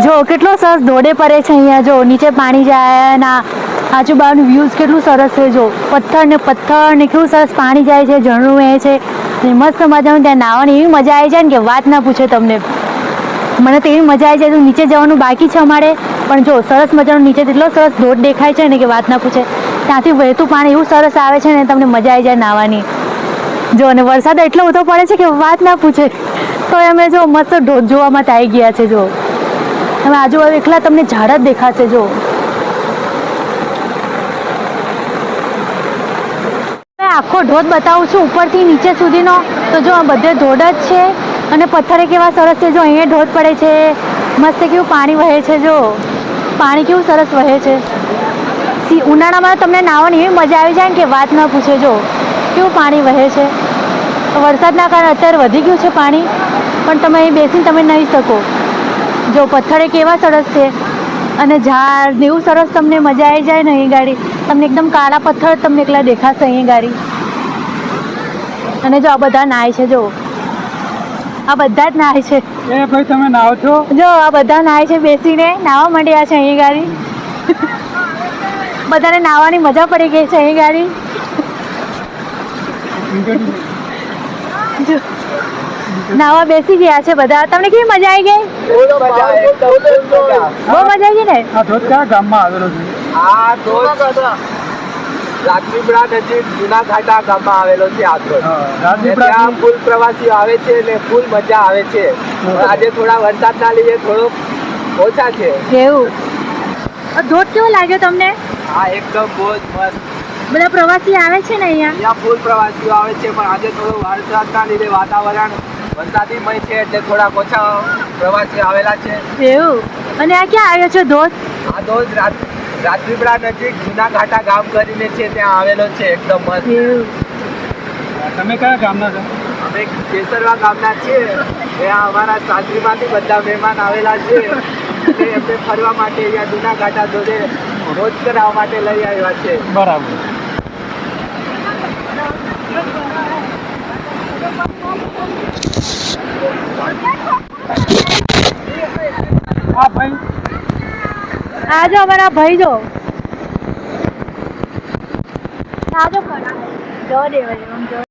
જો કેટલો સરસ ધોડે પડે છે અહીંયા, જો નીચે પાણી જાય ના આજુબાજુનું વ્યૂઝ કેટલું સરસ છે. જો પથ્થર ને કેવું સરસ પાણી જાય છે, ઝરણું વહે છે ને મસ્ત મજાનું. ત્યાં નાહવાની એવી મજા આવી જાય ને કે વાત ના પૂછે તમને. મને તો એવી મજા આવી જાય. તો નીચે જવાનું બાકી છે અમારે, પણ જો સરસ મજાનું નીચે એટલો સરસ ધોધ દેખાય છે ને કે વાત ના પૂછે. ત્યાંથી વહેતું પાણી એવું સરસ આવે છે ને તમને મજા આવી જાય નાહવાની. જો અને વરસાદ એટલો બધો પડે છે કે વાત ના પૂછે. તો અમે જો મસ્ત ધોધ જોવામાં આવી ગયા છે. જો તમે આજુબાજુ એકલા તમને ઝાડ જ દેખાશે. જો આખો ધોધ બતાવું છું ઉપરથી નીચે સુધીનો. તો જો આ બધે ધોધ જ છે અને પથ્થરે કેવા સરસ છે. જો અહીંયા ધોધ પડે છે, મસ્ત કેવું પાણી વહે છે. જો પાણી કેવું સરસ વહે છે. ઉનાળામાં તમને નાહવાની એવી મજા આવી જાય ને કે વાત ના પૂછે. જો કેવું પાણી વહે છે. વરસાદના કારણે અત્યારે વધી ગયું છે પાણી, પણ તમે અહીં બેસીને તમે નાહી શકો. જો પથ્થરે કેવા સરસ છે અને ઝાડ ને એવું સરસ. તમને મજા આવી જાય ને અહીં ગાડી. તમને એકદમ કાળા પથ્થર તમને એકલા દેખાશે અહીં ગાડી. અને જો આ બધા નાય છે. જો આ બધા જ નાય છે. એ ભાઈ તમે નાહો છો? જો આ બધા નાય છે, બેસીને નાહવા માંડ્યા છે અહીં ગાડી. બધાને નાહવાની મજા પડી ગઈ છે અહીં ગાડી. જો નાવા બેસી ગયા છે બધા. તમને કેવી મજા આવી ગઈ? બહુ મજા આવી ગઈ ને. આ ધોધ કયા ગામમાં આવેલો છે? આ ધોધ રાજપીપળા નજીક જૂના ઘાટા ગામમાં આવેલો છે. આ ધોધ ત્યાં ફૂલ પ્રવાસીઓ આવે છે ને ફૂલ મજા આવે છે. આજે થોડા વરસાદના લીધે થોડો ઓછા છે. કેવું ધોધ કેવો લાગ્યો તમને? હા એકદમ બહુ જ મસ્ત. બધા પ્રવાસી આવે છે ને અહીંયા ફૂલ પ્રવાસીઓ આવે છે, પણ આજે થોડું વરસાદના લીધે વાતાવરણ વરસાદીમય છે એટલે થોડાક ઓછા પ્રવાસીઓ આવેલા છે. એવું. અને આ ક્યાં આવ્યો છે ધોધ? આ ધોધ રાજપીપળા નજીક જૂના ઘાટા ગામ કરીને છે, ત્યાં આવેલો છે. એકદમ મસ્ત. તમે કયા ગામના છો? અમે કેસરવા ગામના છીએ. ત્યાં અમારા સાસરીમાંથી બધા મહેમાન આવેલા છે. એમને ફરવા માટે અહીંયા જૂના ઘાટા ધોધે રોજ કરાવવા માટે લઈ આવ્યા છે. બરાબર. હા ભાઈ, આ જો અમારા ભાઈ. જો આ જો જો દેવાય.